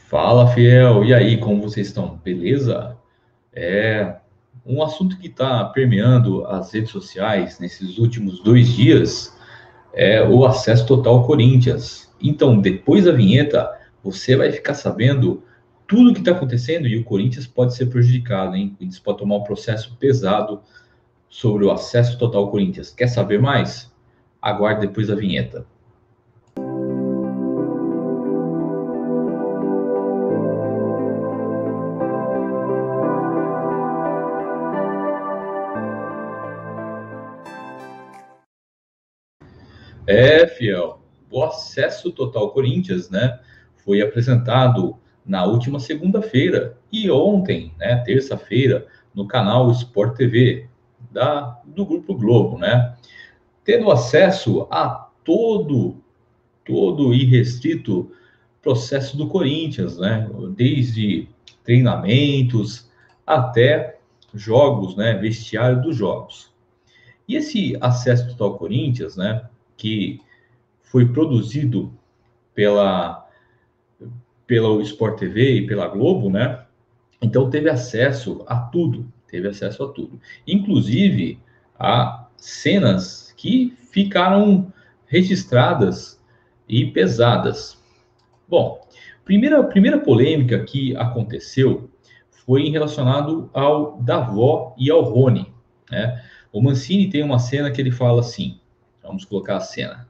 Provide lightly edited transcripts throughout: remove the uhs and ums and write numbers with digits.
Fala, fiel. E aí, como vocês estão? Beleza? É um assunto que está permeando as redes sociais nesses últimos 2 dias é o acesso total ao Corinthians. Então, depois da vinheta, você vai ficar sabendo tudo o que está acontecendo e o Corinthians pode ser prejudicado, hein? O Corinthians pode tomar um processo pesado sobre o acesso total ao Corinthians. Quer saber mais? Aguarde depois da vinheta. Fiel. O acesso total Corinthians, né, foi apresentado na última segunda-feira e ontem, né, terça-feira, no canal Sport TV do Grupo Globo, né, tendo acesso a todo irrestrito processo do Corinthians, né, desde treinamentos até jogos, né, vestiário dos jogos. E esse acesso total Corinthians, né, que foi produzido pela pela Sport TV e pela Globo, né? Então teve acesso a tudo, inclusive a cenas que ficaram registradas e pesadas. Bom, primeira polêmica que aconteceu foi em relacionado ao Davó e ao Rony, né? O Mancini tem uma cena que ele fala assim, vamos colocar a cena.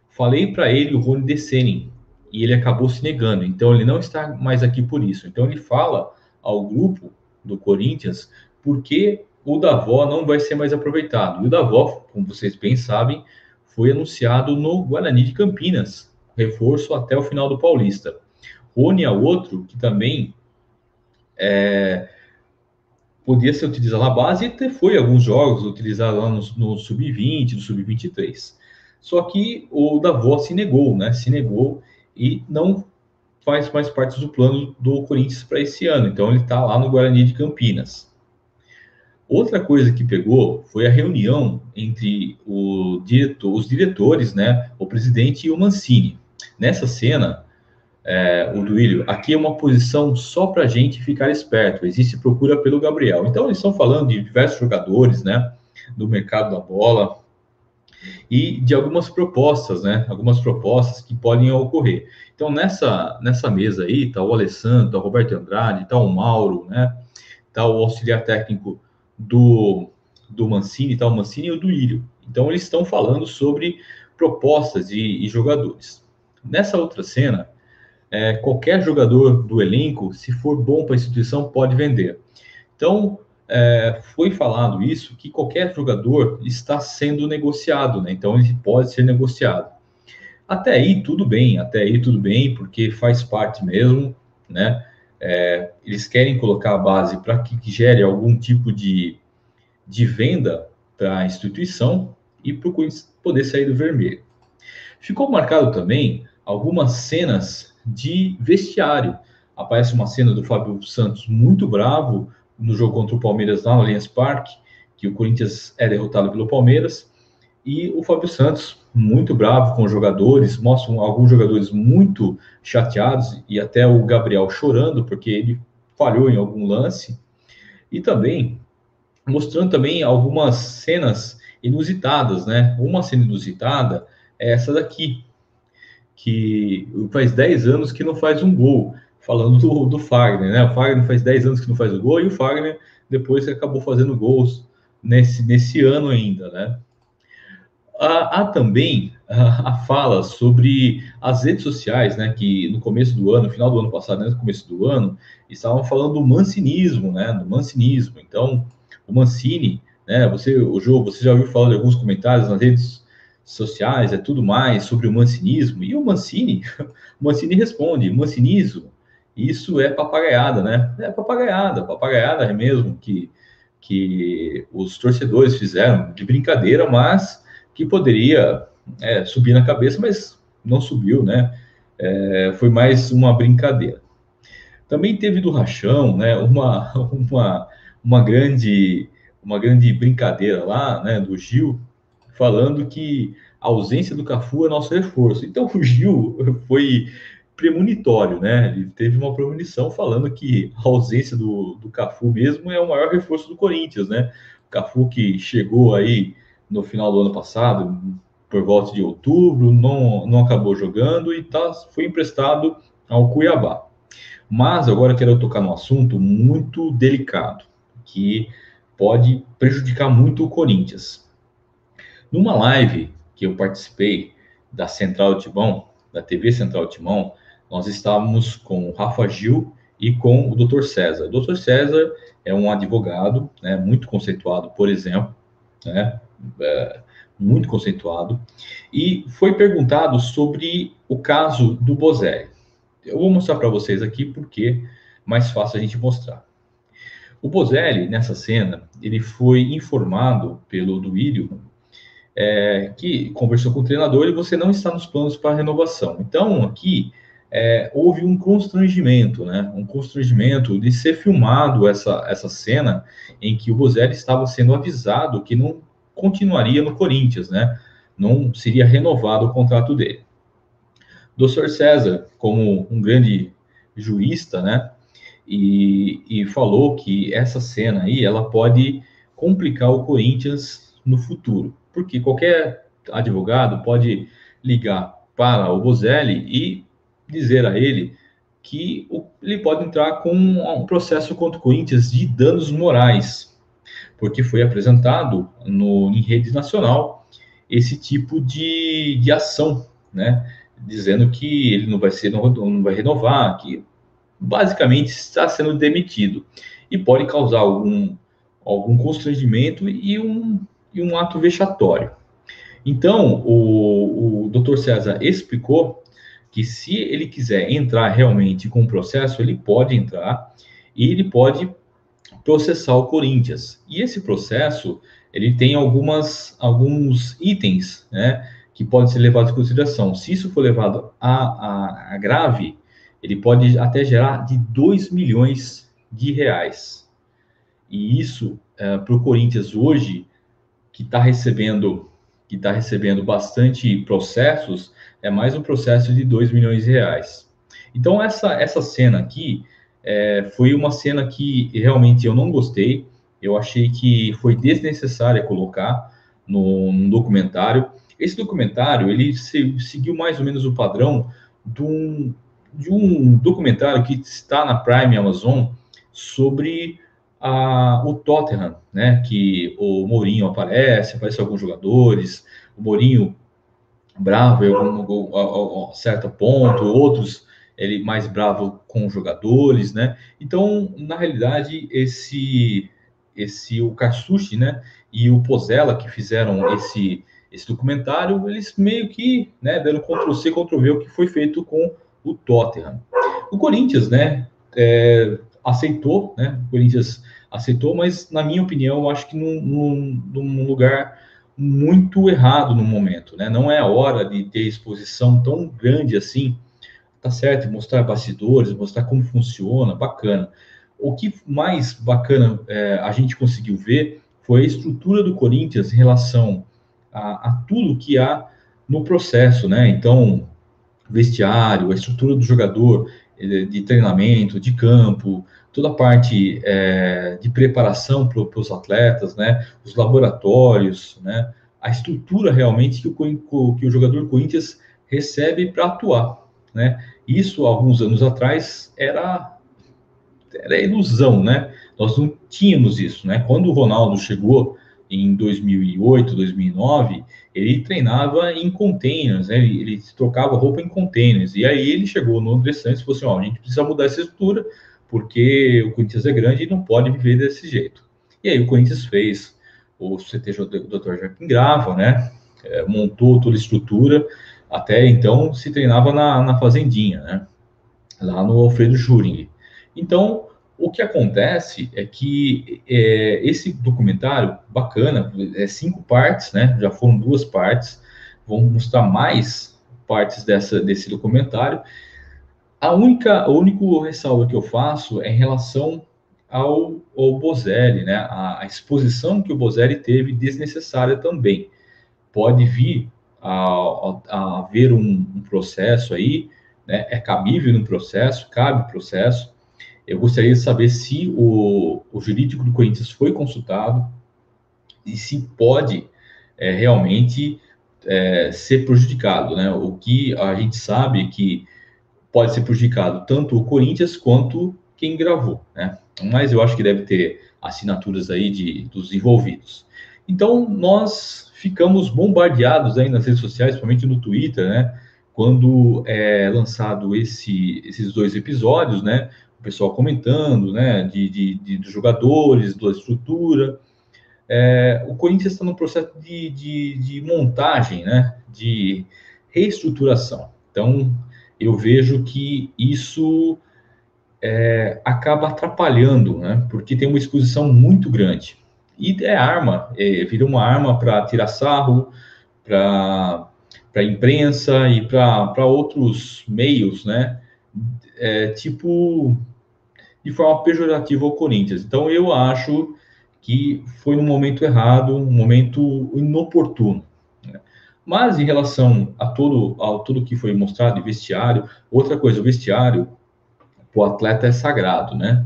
Falei para ele o Rony descerem e ele acabou se negando. Então ele não está mais aqui por isso. Então ele fala ao grupo do Corinthians porque o Davó não vai ser mais aproveitado. E o Davó, como vocês bem sabem, foi anunciado no Guarani de Campinas, reforço até o final do Paulista. Rony é outro que também podia ser utilizado na base e até foi alguns jogos utilizado lá no Sub-20, no Sub-23. Só que o Davó se negou, né? Se negou e não faz mais parte do plano do Corinthians para esse ano. Então ele está lá no Guarani de Campinas. Outra coisa que pegou foi a reunião entre os diretores, né? O presidente e o Mancini. Nessa cena, o Duílio, aqui é uma posição só para a gente ficar esperto. Existe procura pelo Gabriel. Então, eles estão falando de diversos jogadores, né? Do mercado da bola e de algumas propostas, né? Algumas propostas que podem ocorrer. Então, nessa mesa aí, tá o Alessandro, tá o Roberto Andrade, tá o Mauro, né? Tá o auxiliar técnico do Mancini, tá o Mancini e o Duílio. Então, eles estão falando sobre propostas e jogadores. Nessa outra cena, qualquer jogador do elenco, se for bom para a instituição, pode vender. Então, foi falado isso, que qualquer jogador está sendo negociado, né? Então, ele pode ser negociado. Até aí tudo bem, porque faz parte mesmo, né? Eles querem colocar a base para que gere algum tipo de venda para a instituição e para o poder sair do vermelho. Ficou marcado também algumas cenas de vestiário. Aparece uma cena do Fábio Santos muito bravo no jogo contra o Palmeiras lá no Allianz Parque, que o Corinthians é derrotado pelo Palmeiras, e o Fábio Santos muito bravo com os jogadores, mostram alguns jogadores muito chateados e até o Gabriel chorando porque ele falhou em algum lance, e também mostrando também algumas cenas inusitadas, né? Uma cena inusitada é essa daqui, que faz 10 anos que não faz um gol, falando do Fagner, né? O Fagner faz 10 anos que não faz o gol, e o Fagner depois acabou fazendo gols nesse ano ainda, né? Há também a fala sobre as redes sociais, né? Que no começo do ano, no final do ano passado, né, no começo do ano, estavam falando do mancinismo, né? Do mancinismo. Então, o Mancini, né? O Jô, você já ouviu falar de alguns comentários nas redes sociais, tudo mais sobre o mancinismo? E o Mancini responde: mancinismo, isso é papagaiada, né? É papagaiada é mesmo que os torcedores fizeram de brincadeira, mas que poderia subir na cabeça, mas não subiu, né? Foi mais uma brincadeira. Também teve do Rachão, né? Uma grande uma grande brincadeira lá, né? Do Gil falando que a ausência do Cafu é nosso reforço. Então o Gil foi premonitório, né? Ele teve uma premonição falando que a ausência do Cafu mesmo é o maior reforço do Corinthians, né? O Cafu que chegou aí no final do ano passado, por volta de outubro, não acabou jogando e foi emprestado ao Cuiabá. Mas agora eu quero tocar num assunto muito delicado, que pode prejudicar muito o Corinthians. Numa live que eu participei da Central Timão, da TV Central Timão, nós estávamos com o Rafa Gil e com o Dr. César. O Dr. César é um advogado, né, muito conceituado, por exemplo, né, muito conceituado, e foi perguntado sobre o caso do Bozelli. Eu vou mostrar para vocês aqui porque é mais fácil a gente mostrar. O Bozelli, nessa cena, ele foi informado pelo Duílio, que conversou com o treinador e você não está nos planos para renovação. Então, aqui, houve um constrangimento, né? Um constrangimento de ser filmado essa cena em que o Bozelli estava sendo avisado que não continuaria no Corinthians, né? Não seria renovado o contrato dele. Dr. César, como um grande jurista, né? E falou que essa cena aí, ela pode complicar o Corinthians no futuro, porque qualquer advogado pode ligar para o Bozelli e dizer a ele que ele pode entrar com um processo contra o Corinthians de danos morais, porque foi apresentado em rede nacional esse tipo de ação, né? Dizendo que ele não vai renovar, que basicamente está sendo demitido e pode causar algum constrangimento e um ato vexatório. Então, o Dr. César explicou que se ele quiser entrar realmente com o processo, ele pode entrar e ele pode processar o Corinthians. E esse processo, ele tem alguns itens, né, que podem ser levados em consideração. Se isso for levado a grave, ele pode até gerar de 2 milhões de reais. E isso, para o Corinthians hoje, que está recebendo bastante processos, é mais um processo de 2 milhões de reais. Então, essa cena aqui foi uma cena que realmente eu não gostei. Eu achei que foi desnecessária colocar no documentário. Esse documentário, ele seguiu mais ou menos o padrão de um documentário que está na Prime Amazon sobre o Tottenham, né? Que o Mourinho aparece alguns jogadores, o Mourinho bravo em a certo ponto, outros ele mais bravo com os jogadores, né? Então, na realidade, o Katsushi, né, e o Pozella que fizeram esse documentário, eles meio que, né, deram Ctrl+C, Ctrl+V o que foi feito com o Tottenham. O Corinthians, né, aceitou, né? O Corinthians aceitou, mas na minha opinião, eu acho que num lugar muito errado no momento, né? Não é a hora de ter exposição tão grande assim, tá certo? Mostrar bastidores, mostrar como funciona, bacana. O que mais bacana a gente conseguiu ver foi a estrutura do Corinthians em relação a tudo que há no processo, né? Então, vestiário, a estrutura do jogador, de treinamento, de campo, toda a parte de preparação para os atletas, né? Os laboratórios, né? A estrutura realmente que o jogador do Corinthians recebe para atuar, né? Isso, alguns anos atrás, era ilusão, né? Nós não tínhamos isso, né? Quando o Ronaldo chegou em 2008, 2009, ele treinava em containers, né? Ele trocava roupa em containers. E aí ele chegou no André Santos e falou assim, ó, a gente precisa mudar essa estrutura, porque o Corinthians é grande e não pode viver desse jeito. E aí o Corinthians fez o CTJ do Dr. Joaquim Grava, né? Montou toda a estrutura, até então se treinava na fazendinha, né? Lá no Alfredo Juring. Então, o que acontece é que esse documentário, bacana, 5 partes, né? Já foram 2 partes, vão mostrar mais partes desse documentário. O único ressalva que eu faço é em relação ao Bozelli, né? A exposição que o Bozelli teve desnecessária também. Pode vir a haver um processo aí né? É cabível no processo, cabe processo. Eu gostaria de saber se o jurídico do Corinthians foi consultado e se pode realmente ser prejudicado, né? O que a gente sabe é que pode ser prejudicado tanto o Corinthians quanto quem gravou, né? Mas eu acho que deve ter assinaturas aí dos envolvidos. Então, nós ficamos bombardeados aí nas redes sociais, principalmente no Twitter, né? Quando é lançado esses 2 episódios, né? O pessoal comentando, né? Dos jogadores, da estrutura. O Corinthians está no processo de montagem, né? De reestruturação. Então, eu vejo que isso acaba atrapalhando, né? Porque tem uma exposição muito grande. E vira uma arma para tirar sarro, para a imprensa e para outros meios, né? Tipo, de forma pejorativa ao Corinthians. Então, eu acho que foi no momento errado, um momento inoportuno. Né? Mas em relação a tudo que foi mostrado, vestiário, outra coisa, o vestiário, o atleta é sagrado, né?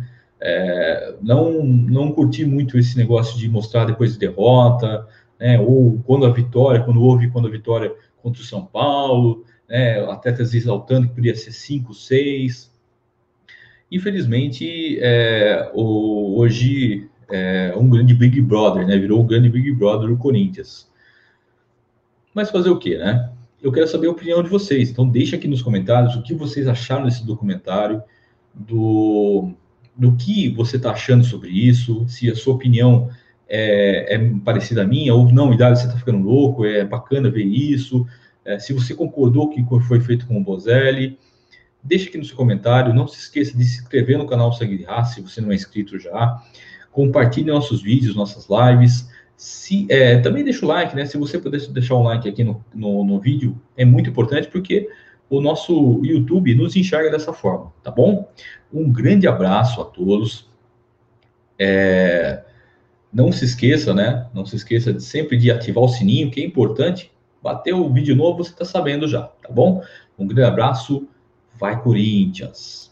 Não curti muito esse negócio de mostrar depois de derrota, né? Ou quando a vitória contra o São Paulo, né? Atletas exaltando que podia ser 5, 6. Infelizmente, hoje um grande Big Brother, né? Virou um grande Big Brother do Corinthians. Mas fazer o quê, né? Eu quero saber a opinião de vocês. Então, deixa aqui nos comentários o que vocês acharam desse documentário, do que você está achando sobre isso, se a sua opinião é parecida à minha, ou não, Idade, você está ficando louco, é bacana ver isso, se você concordou com o que foi feito com o Bozelli. Deixa aqui no seu comentário, não se esqueça de se inscrever no canal Sangue de Raça, se você não é inscrito já. Compartilhe nossos vídeos, nossas lives. Também deixa o like, né? Se você puder deixar um like aqui no vídeo, é muito importante, porque o nosso YouTube nos enxerga dessa forma, tá bom? Um grande abraço a todos. Não se esqueça, né? Não se esqueça sempre de ativar o sininho, que é importante. Bateu o vídeo novo, você está sabendo já, tá bom? Um grande abraço. Vai, Corinthians!